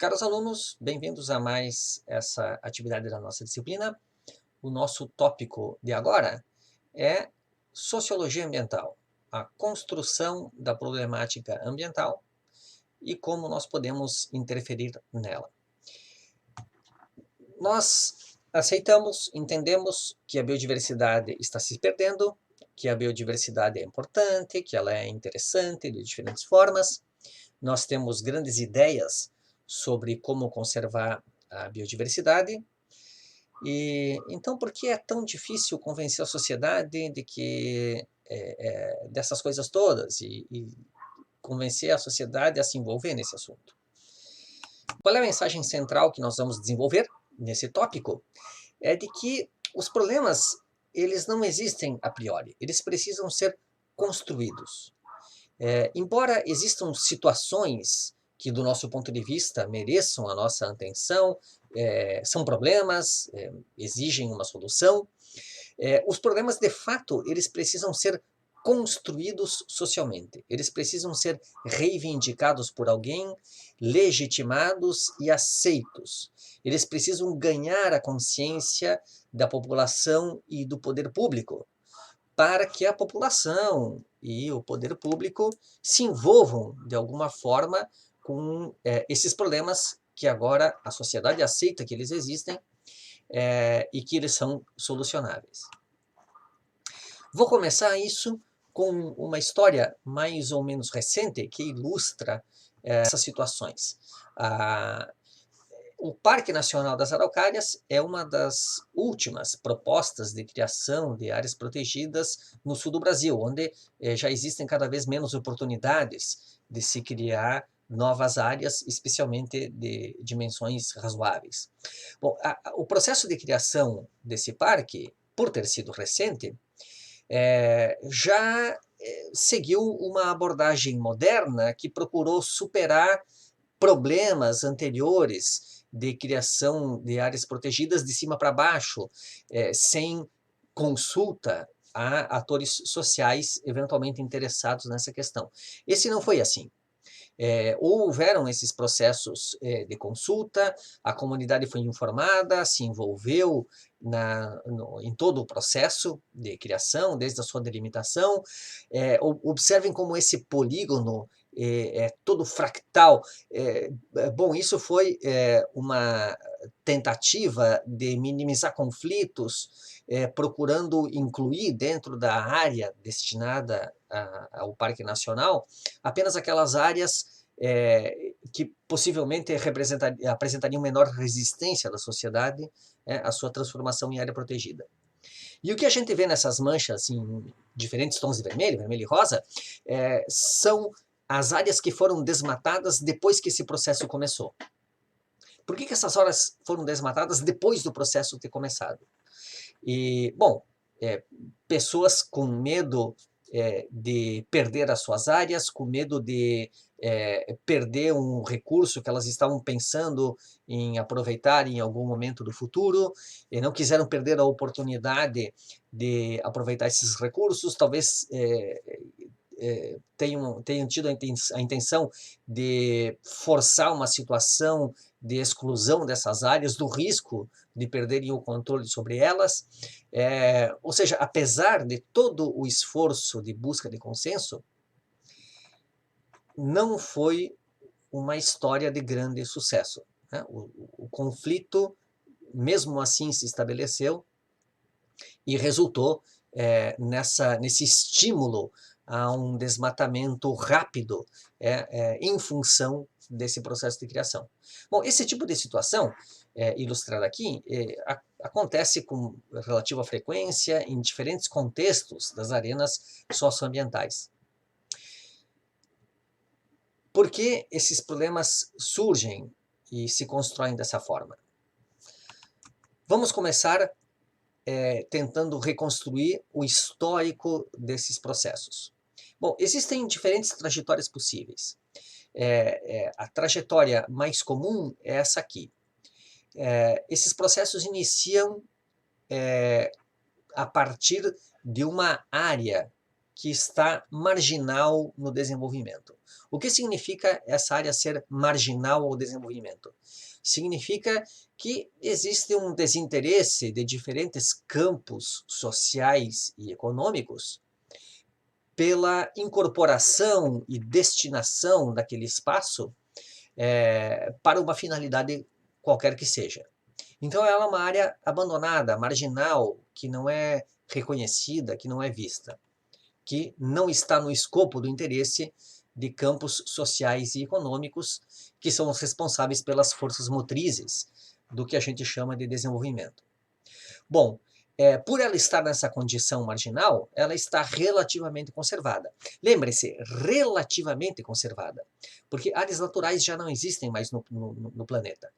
Caros alunos, bem-vindos a mais essa atividade da nossa disciplina. O nosso tópico de agora é Sociologia Ambiental, a construção da problemática ambiental e como nós podemos interferir nela. Nós aceitamos, entendemos que a biodiversidade está se perdendo, que a biodiversidade é importante, que ela é interessante de diferentes formas. Nós temos grandes ideias sobre como conservar a biodiversidade. E então, por que é tão difícil convencer a sociedade de que dessas coisas todas e convencer a sociedade a se envolver nesse assunto? Qual é a mensagem central que nós vamos desenvolver nesse tópico? É de que os problemas, eles não existem a priori, eles precisam ser construídos. Embora existam situações que, do nosso ponto de vista, mereçam a nossa atenção, são problemas, exigem uma solução, os problemas, de fato, eles precisam ser construídos socialmente. Eles precisam ser reivindicados por alguém, legitimados e aceitos. Eles precisam ganhar a consciência da população e do poder público, para que a população e o poder público se envolvam, de alguma forma, com esses problemas que agora a sociedade aceita que eles existem e que eles são solucionáveis. Vou começar isso com uma história mais ou menos recente que ilustra essas situações. O Parque Nacional das Araucárias é uma das últimas propostas de criação de áreas protegidas no sul do Brasil, onde já existem cada vez menos oportunidades de se criar novas áreas, especialmente de dimensões razoáveis. Bom, o processo de criação desse parque, por ter sido recente, já seguiu uma abordagem moderna que procurou superar problemas anteriores de criação de áreas protegidas de cima para baixo, sem consulta a atores sociais eventualmente interessados nessa questão. Esse não foi assim. Houveram esses processos de consulta, a comunidade foi informada, se envolveu em todo o processo de criação, desde a sua delimitação. Observem como esse polígono é todo fractal. Bom, isso foi uma tentativa de minimizar conflitos, procurando incluir dentro da área destinada ao Parque Nacional apenas aquelas áreas que possivelmente apresentariam menor resistência da sociedade à sua transformação em área protegida. E o que a gente vê nessas manchas em diferentes tons de vermelho, vermelho e rosa, são as áreas que foram desmatadas depois que esse processo começou. Por que essas áreas foram desmatadas depois do processo ter começado? E, bom, pessoas com medo de perder as suas áreas, com medo de perder um recurso que elas estavam pensando em aproveitar em algum momento do futuro, e não quiseram perder a oportunidade de aproveitar esses recursos, talvez tenham tido a intenção de forçar uma situação de exclusão dessas áreas, do risco de perderem o controle sobre elas. Ou seja, apesar de todo o esforço de busca de consenso, não foi uma história de grande sucesso, né? O conflito, mesmo assim, se estabeleceu e resultou nesse estímulo a um desmatamento rápido em função desse processo de criação. Bom, esse tipo de situação, ilustrada aqui, acontece com relativa frequência em diferentes contextos das arenas socioambientais. Por que esses problemas surgem e se constroem dessa forma? Vamos começar tentando reconstruir o histórico desses processos. Bom, existem diferentes trajetórias possíveis. A trajetória mais comum é essa aqui. Esses processos iniciam a partir de uma área que está marginal no desenvolvimento. O que significa essa área ser marginal ao desenvolvimento? Significa que existe um desinteresse de diferentes campos sociais e econômicos pela incorporação e destinação daquele espaço para uma finalidade qualquer que seja. Então ela é uma área abandonada, marginal, que não é reconhecida, que não é vista, que não está no escopo do interesse de campos sociais e econômicos, que são os responsáveis pelas forças motrizes do que a gente chama de desenvolvimento. Bom, por ela estar nessa condição marginal, ela está relativamente conservada. Lembre-se, relativamente conservada, porque áreas naturais já não existem mais no planeta.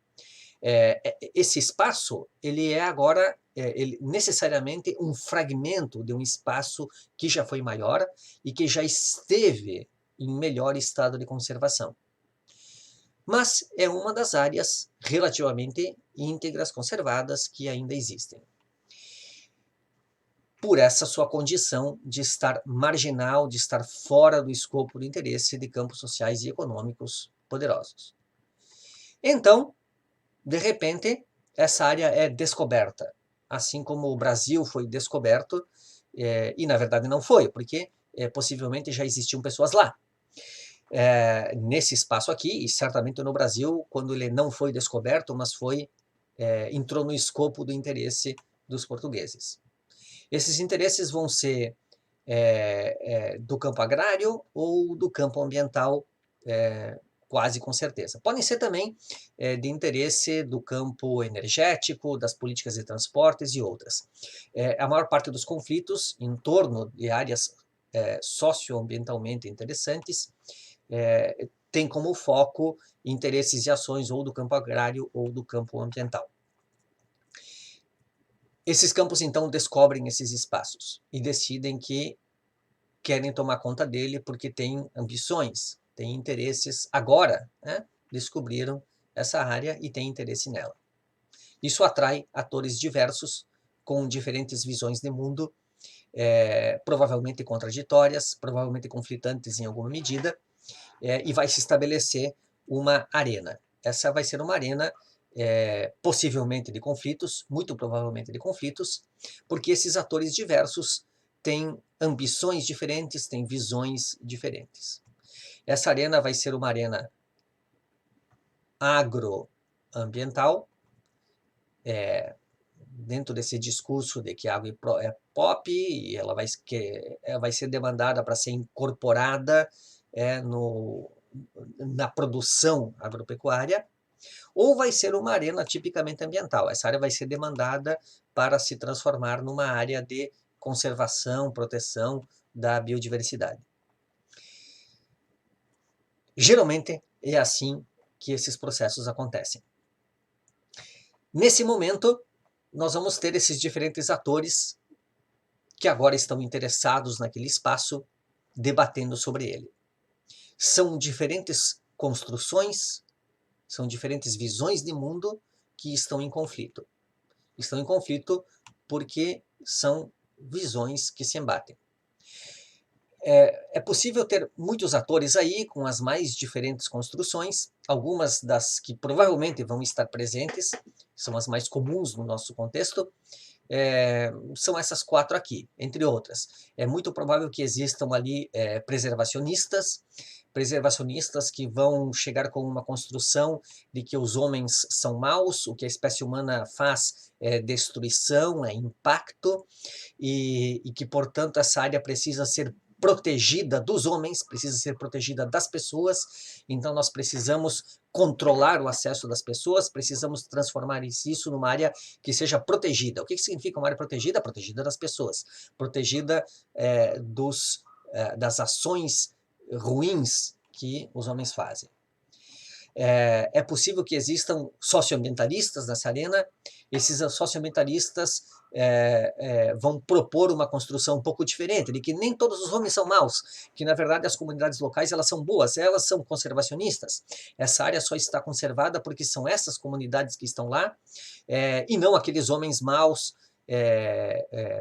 Esse espaço, ele é agora necessariamente um fragmento de um espaço que já foi maior e que já esteve em melhor estado de conservação. Mas é uma das áreas relativamente íntegras, conservadas, que ainda existem. Por essa sua condição de estar marginal, de estar fora do escopo do interesse de campos sociais e econômicos poderosos. Então, de repente, essa área é descoberta, assim como o Brasil foi descoberto, e na verdade não foi, porque possivelmente já existiam pessoas lá. Nesse espaço aqui, e certamente no Brasil, quando ele não foi descoberto, mas entrou no escopo do interesse dos portugueses. Esses interesses vão ser do campo agrário ou do campo ambiental, quase com certeza. Podem ser também de interesse do campo energético, das políticas de transportes e outras. A maior parte dos conflitos em torno de áreas socioambientalmente interessantes tem como foco interesses e ações ou do campo agrário ou do campo ambiental. Esses campos, então, descobrem esses espaços e decidem que querem tomar conta dele porque têm ambições, têm interesses agora, né? Descobriram essa área e têm interesse nela. Isso atrai atores diversos, com diferentes visões de mundo, provavelmente contraditórias, provavelmente conflitantes em alguma medida, e vai se estabelecer uma arena. Essa vai ser uma arena possivelmente de conflitos, muito provavelmente de conflitos, porque esses atores diversos têm ambições diferentes, têm visões diferentes. Essa arena vai ser uma arena agroambiental, dentro desse discurso de que a água é pop e ela vai ser demandada para ser incorporada na produção agropecuária, ou vai ser uma arena tipicamente ambiental. Essa área vai ser demandada para se transformar numa área de conservação, proteção da biodiversidade. Geralmente é assim que esses processos acontecem. Nesse momento, nós vamos ter esses diferentes atores que agora estão interessados naquele espaço, debatendo sobre ele. São diferentes construções, são diferentes visões de mundo que estão em conflito. Estão em conflito porque são visões que se embatem. É possível ter muitos atores aí, com as mais diferentes construções, algumas das que provavelmente vão estar presentes, são as mais comuns no nosso contexto, são essas 4 aqui, entre outras. É muito provável que existam ali preservacionistas que vão chegar com uma construção de que os homens são maus, o que a espécie humana faz é destruição, é impacto, e que, portanto, essa área precisa ser protegida dos homens, precisa ser protegida das pessoas, então nós precisamos controlar o acesso das pessoas, precisamos transformar isso numa área que seja protegida. O que significa uma área protegida? Protegida das pessoas, protegida das ações ruins que os homens fazem. É possível que existam socioambientalistas nessa arena. Esses socioambientalistas vão propor uma construção um pouco diferente, de que nem todos os homens são maus, que na verdade as comunidades locais elas são boas, elas são conservacionistas. Essa área só está conservada porque são essas comunidades que estão lá, e não aqueles homens maus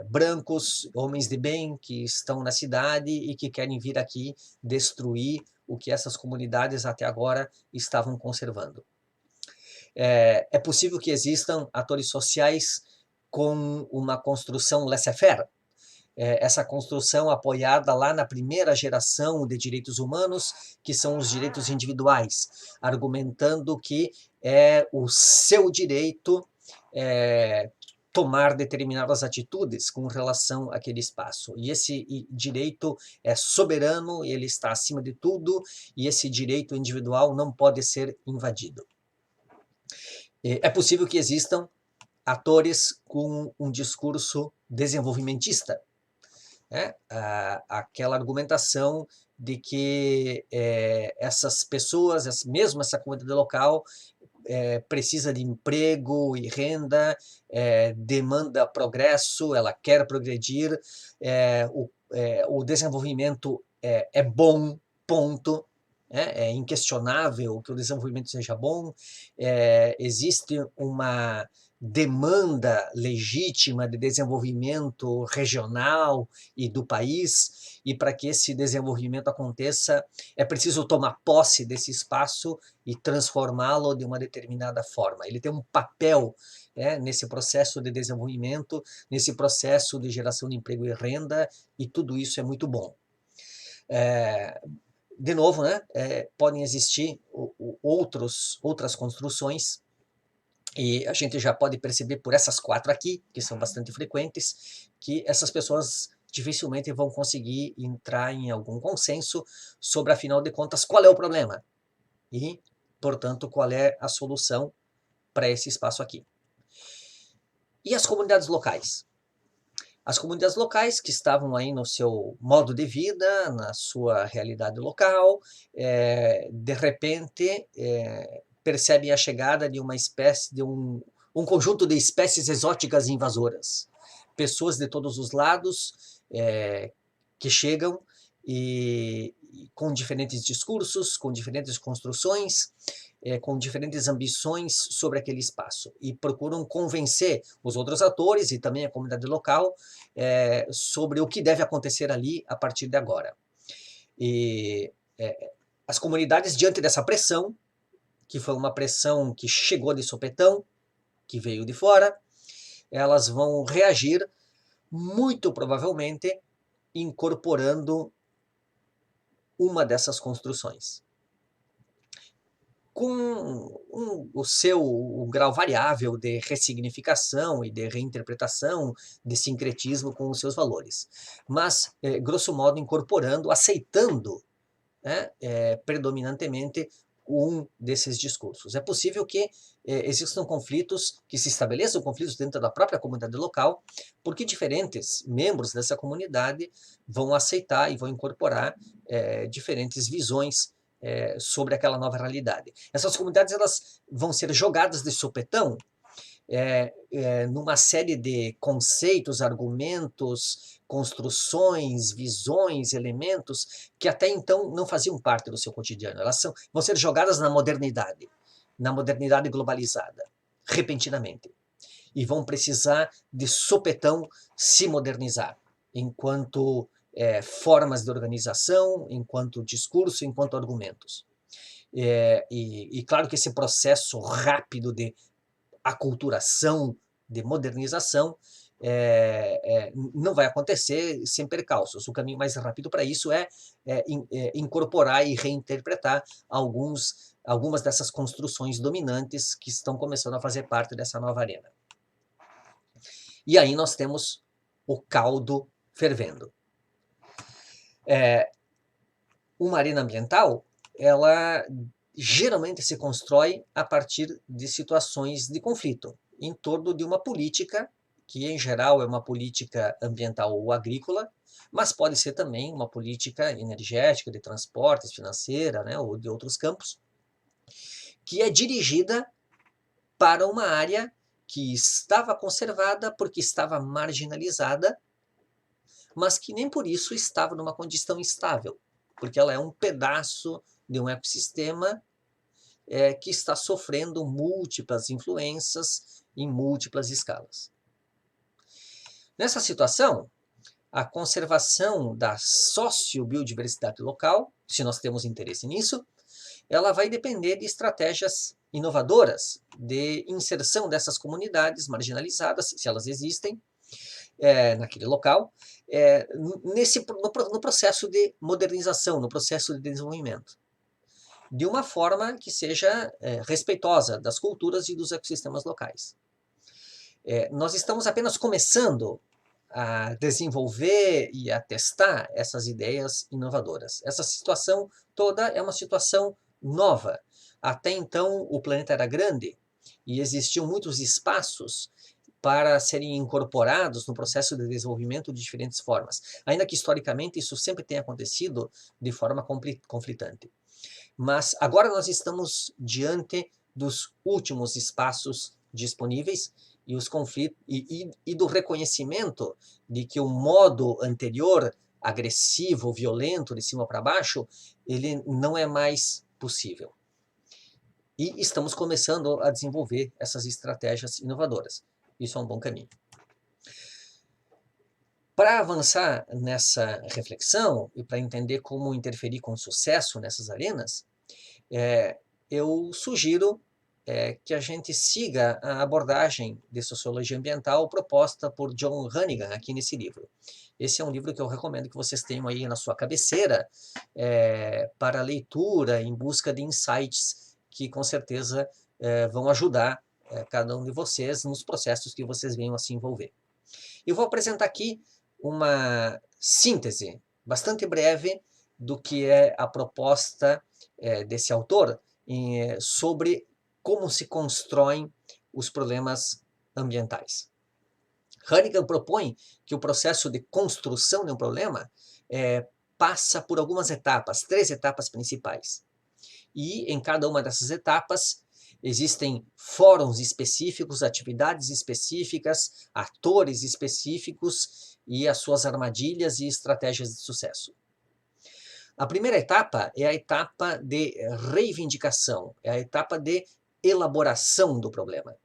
brancos, homens de bem que estão na cidade e que querem vir aqui destruir o que essas comunidades até agora estavam conservando. É possível que existam atores sociais com uma construção laissez-faire, essa construção apoiada lá na primeira geração de direitos humanos, que são os direitos individuais, argumentando que é o seu direito tomar determinadas atitudes com relação àquele espaço. E esse direito é soberano, ele está acima de tudo, e esse direito individual não pode ser invadido. É possível que existam atores com um discurso desenvolvimentista, aquela argumentação de que essas pessoas, mesmo essa comunidade local, precisa de emprego e renda, demanda progresso, ela quer progredir, o desenvolvimento é bom, ponto. É inquestionável que o desenvolvimento seja bom, existe uma demanda legítima de desenvolvimento regional e do país, e para que esse desenvolvimento aconteça, é preciso tomar posse desse espaço e transformá-lo de uma determinada forma. Ele tem um papel nesse processo de desenvolvimento, nesse processo de geração de emprego e renda, e tudo isso é muito bom. De novo, podem existir outras construções, e a gente já pode perceber por essas 4 aqui, que são bastante frequentes, que essas pessoas dificilmente vão conseguir entrar em algum consenso sobre, afinal de contas, qual é o problema e, portanto, qual é a solução para esse espaço aqui. E as comunidades locais? As comunidades locais que estavam aí no seu modo de vida, na sua realidade local, de repente percebem a chegada de uma espécie, de um conjunto de espécies exóticas invasoras. Pessoas de todos os lados que chegam e com diferentes discursos, com diferentes construções, com diferentes ambições sobre aquele espaço, e procuram convencer os outros atores e também a comunidade local sobre o que deve acontecer ali a partir de agora. E as comunidades, diante dessa pressão, que foi uma pressão que chegou de sopetão, que veio de fora, elas vão reagir, muito provavelmente, incorporando uma dessas construções, com o grau variável de ressignificação e de reinterpretação, de sincretismo com os seus valores. Mas, grosso modo, incorporando, aceitando predominantemente um desses discursos. É possível que existam conflitos, que se estabeleçam conflitos dentro da própria comunidade local, porque diferentes membros dessa comunidade vão aceitar e vão incorporar diferentes visões sobre aquela nova realidade. Essas comunidades, elas vão ser jogadas de sopetão numa série de conceitos, argumentos, construções, visões, elementos que até então não faziam parte do seu cotidiano. Elas vão ser jogadas na modernidade globalizada, repentinamente. E vão precisar de sopetão se modernizar, enquanto formas de organização, enquanto discurso, enquanto argumentos. E claro que esse processo rápido de aculturação, de modernização, não vai acontecer sem percalços. O caminho mais rápido para isso é incorporar e reinterpretar algumas dessas construções dominantes que estão começando a fazer parte dessa nova arena. E aí nós temos o caldo fervendo. Uma arena ambiental, ela geralmente se constrói a partir de situações de conflito, em torno de uma política, que em geral é uma política ambiental ou agrícola, mas pode ser também uma política energética, de transportes, financeira, ou de outros campos, que é dirigida para uma área que estava conservada porque estava marginalizada, mas que nem por isso estava numa condição estável, porque ela é um pedaço de um ecossistema que está sofrendo múltiplas influências em múltiplas escalas. Nessa situação, a conservação da sociobiodiversidade local, se nós temos interesse nisso, ela vai depender de estratégias inovadoras de inserção dessas comunidades marginalizadas, se elas existem, naquele local, no processo de modernização, no processo de desenvolvimento, de uma forma que seja respeitosa das culturas e dos ecossistemas locais. Nós estamos apenas começando a desenvolver e a testar essas ideias inovadoras. Essa situação toda é uma situação nova. Até então, o planeta era grande e existiam muitos espaços para serem incorporados no processo de desenvolvimento de diferentes formas. Ainda que, historicamente, isso sempre tenha acontecido de forma conflitante. Mas agora nós estamos diante dos últimos espaços disponíveis e os conflitos e do reconhecimento de que o modo anterior, agressivo, violento, de cima para baixo, ele não é mais possível. E estamos começando a desenvolver essas estratégias inovadoras. Isso é um bom caminho. Para avançar nessa reflexão e para entender como interferir com sucesso nessas arenas, eu sugiro que a gente siga a abordagem de sociologia ambiental proposta por John Hannigan aqui nesse livro. Esse é um livro que eu recomendo que vocês tenham aí na sua cabeceira para leitura, em busca de insights que com certeza vão ajudar cada um de vocês nos processos que vocês venham a se envolver. Eu vou apresentar aqui uma síntese bastante breve do que é a proposta desse autor sobre como se constroem os problemas ambientais. Hannigan propõe que o processo de construção de um problema passa por algumas etapas, 3 etapas principais. E em cada uma dessas etapas existem fóruns específicos, atividades específicas, atores específicos e as suas armadilhas e estratégias de sucesso. A primeira etapa é a etapa de reivindicação, é a etapa de elaboração do problema.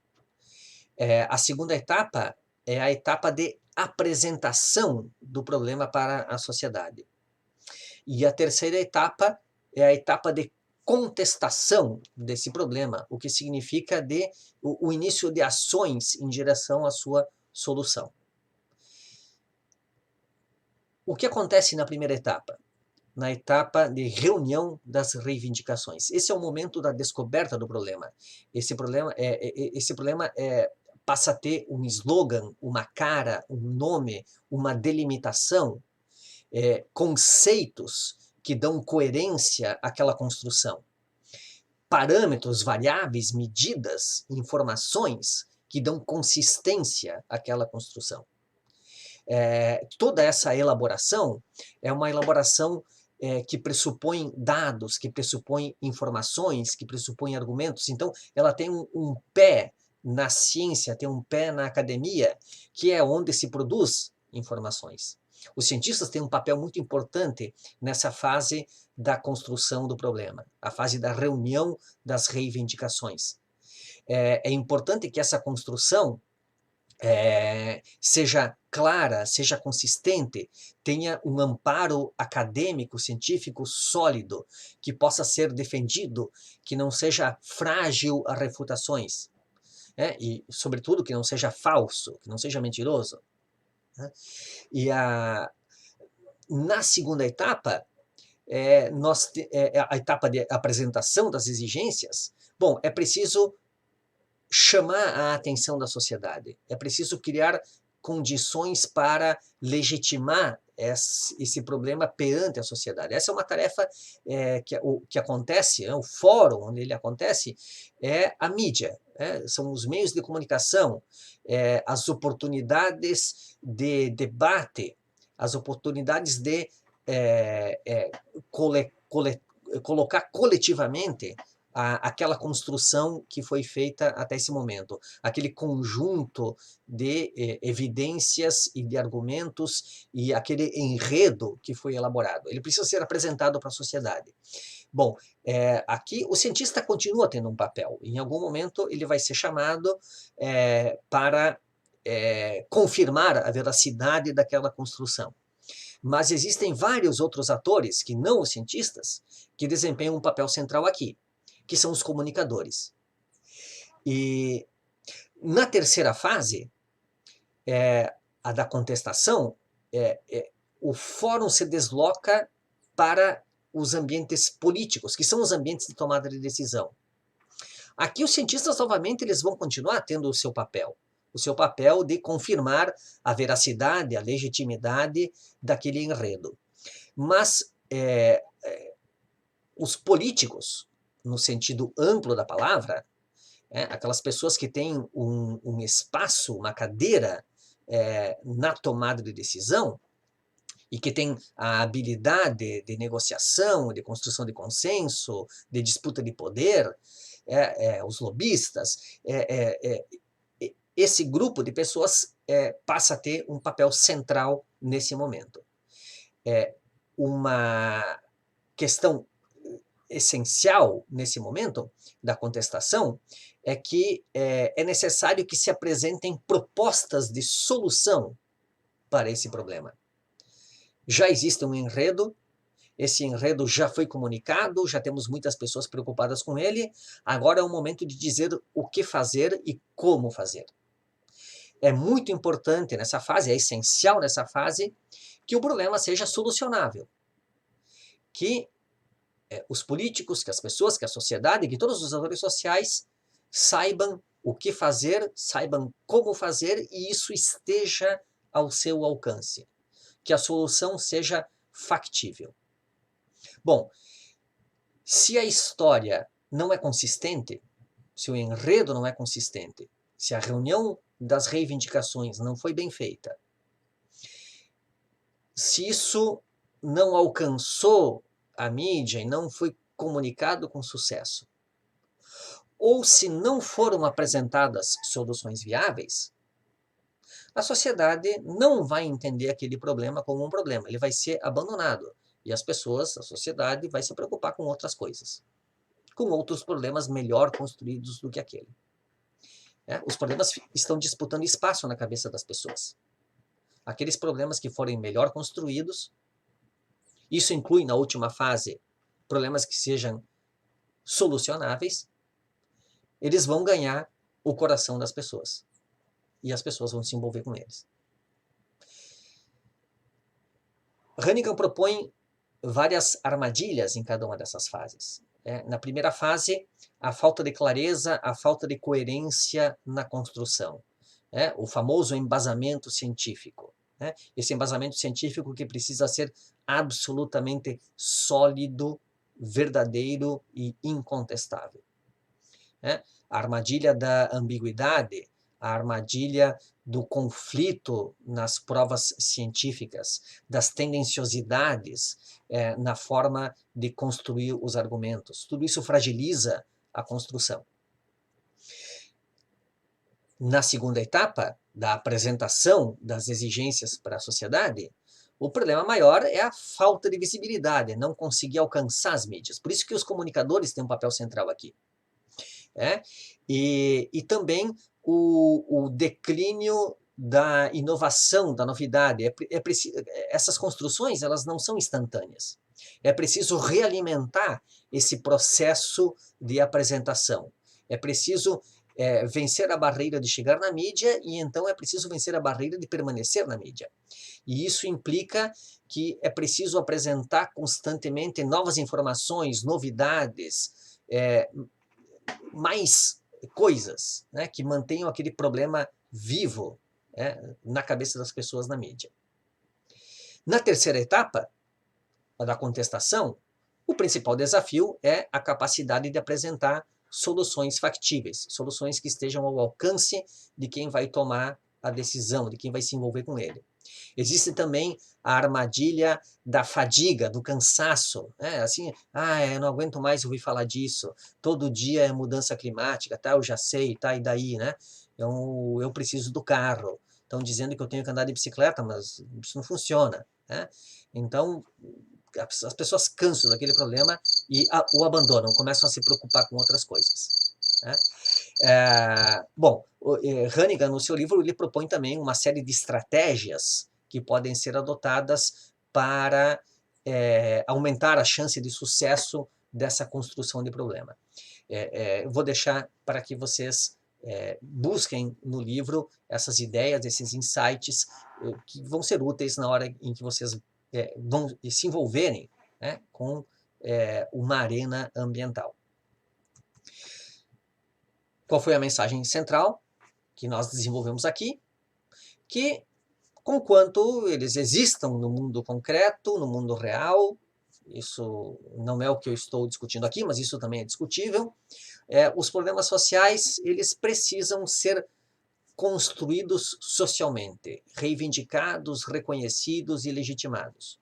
A segunda etapa é a etapa de apresentação do problema para a sociedade. E a terceira etapa é a etapa de contestação desse problema, o que significa o início de ações em direção à sua solução. O que acontece na primeira etapa? Na etapa de reunião das reivindicações. Esse é o momento da descoberta do problema. Esse problema passa a ter um slogan, uma cara, um nome, uma delimitação, conceitos que dão coerência àquela construção. Parâmetros, variáveis, medidas, informações que dão consistência àquela construção. Toda essa elaboração é uma elaboração que pressupõe dados, que pressupõe informações, que pressupõe argumentos. Então, ela tem um pé na ciência, tem um pé na academia, que é onde se produz informações. Os cientistas têm um papel muito importante nessa fase da construção do problema, a fase da reunião das reivindicações. É importante que essa construção seja clara, seja consistente, tenha um amparo acadêmico, científico sólido, que possa ser defendido, que não seja frágil a refutações, e, sobretudo, que não seja falso, que não seja mentiroso. E na segunda etapa, a etapa de apresentação das exigências, bom, é preciso chamar a atenção da sociedade, é preciso criar condições para legitimar esse problema perante a sociedade. Essa é uma tarefa que acontece, o fórum onde ele acontece é a mídia, são os meios de comunicação, as oportunidades de debate, as oportunidades de colocar coletivamente aquela construção que foi feita até esse momento, aquele conjunto de evidências e de argumentos e aquele enredo que foi elaborado. Ele precisa ser apresentado para a sociedade. Bom, aqui o cientista continua tendo um papel. Em algum momento ele vai ser chamado para confirmar a veracidade daquela construção. Mas existem vários outros atores, que não os cientistas, que desempenham um papel central aqui, que são os comunicadores. E na terceira fase, a da contestação, o fórum se desloca para os ambientes políticos, que são os ambientes de tomada de decisão. Aqui os cientistas, novamente, eles vão continuar tendo o seu papel de confirmar a veracidade, a legitimidade daquele enredo. Mas os políticos, no sentido amplo da palavra, aquelas pessoas que têm um espaço, uma cadeira na tomada de decisão, e que têm a habilidade de negociação, de construção de consenso, de disputa de poder, os lobistas, esse grupo de pessoas passa a ter um papel central nesse momento. Uma questão essencial nesse momento da contestação é que é necessário que se apresentem propostas de solução para esse problema. Já existe um enredo, esse enredo já foi comunicado, já temos muitas pessoas preocupadas com ele, agora é o momento de dizer o que fazer e como fazer. É muito importante nessa fase, é essencial nessa fase, que o problema seja solucionável. Que os políticos, que as pessoas, que a sociedade, que todos os atores sociais saibam o que fazer, saibam como fazer e isso esteja ao seu alcance. Que a solução seja factível. Bom, se a história não é consistente, se o enredo não é consistente, se a reunião das reivindicações não foi bem feita, se isso não alcançou a mídia e não foi comunicado com sucesso, ou se não foram apresentadas soluções viáveis, a sociedade não vai entender aquele problema como um problema, ele vai ser abandonado. E as pessoas, a sociedade, vai se preocupar com outras coisas, com outros problemas melhor construídos do que aquele. Os problemas estão disputando espaço na cabeça das pessoas. Aqueles problemas que forem melhor construídos, isso inclui, na última fase, problemas que sejam solucionáveis, eles vão ganhar o coração das pessoas. E as pessoas vão se envolver com eles. Hannigan propõe várias armadilhas em cada uma dessas fases. Na primeira fase, a falta de clareza, a falta de coerência na construção. O famoso embasamento científico. Esse embasamento científico que precisa ser absolutamente sólido, verdadeiro e incontestável. A armadilha da ambiguidade, a armadilha do conflito nas provas científicas, das tendenciosidades na forma de construir os argumentos. Tudo isso fragiliza a construção. Na segunda etapa, da apresentação das exigências para a sociedade, o problema maior é a falta de visibilidade, não conseguir alcançar as mídias. Por isso que os comunicadores têm um papel central aqui. E também o declínio da inovação, da novidade. Essas construções elas não são instantâneas. É preciso realimentar esse processo de apresentação. É preciso vencer a barreira de chegar na mídia e então é preciso vencer a barreira de permanecer na mídia. E isso implica que é preciso apresentar constantemente novas informações, novidades, mais coisas que mantenham aquele problema vivo na cabeça das pessoas na mídia. Na terceira etapa, a da contestação, o principal desafio é a capacidade de apresentar soluções factíveis, soluções que estejam ao alcance de quem vai tomar a decisão, de quem vai se envolver com ele. Existe também a armadilha da fadiga, do cansaço. Assim, eu não aguento mais ouvir falar disso. Todo dia é mudança climática, tá? Eu já sei, tá? E daí, né? Eu preciso do carro. Estão dizendo que eu tenho que andar de bicicleta, mas isso não funciona. Então, as pessoas cansam daquele problema e o abandonam, começam a se preocupar com outras coisas. né? Bom, Hannigan, no seu livro, ele propõe também uma série de estratégias que podem ser adotadas para aumentar a chance de sucesso dessa construção de problema. Vou deixar para que vocês busquem no livro essas ideias, esses insights que vão ser úteis na hora em que vocês vão se envolverem, né, com uma arena ambiental. Qual foi a mensagem central que nós desenvolvemos aqui? Que, conquanto eles existam no mundo concreto, no mundo real, isso não é o que eu estou discutindo aqui, mas isso também é discutível, os problemas sociais, eles precisam ser construídos socialmente, reivindicados, reconhecidos e legitimados.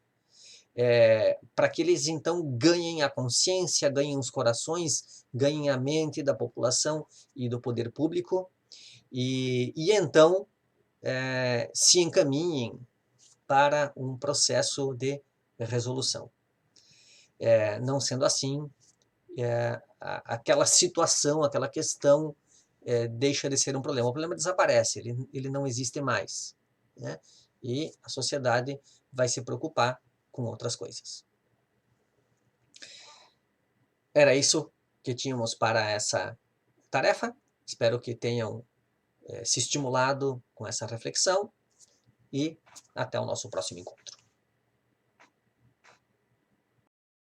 Para que eles, então, ganhem a consciência, ganhem os corações, ganhem a mente da população e do poder público, e então se encaminhem para um processo de resolução. Não sendo assim, aquela situação, aquela questão deixa de ser um problema. O problema desaparece, ele não existe mais, né? E a sociedade vai se preocupar com outras coisas. Era isso que tínhamos para essa tarefa. Espero que tenham se estimulado com essa reflexão e até o nosso próximo encontro.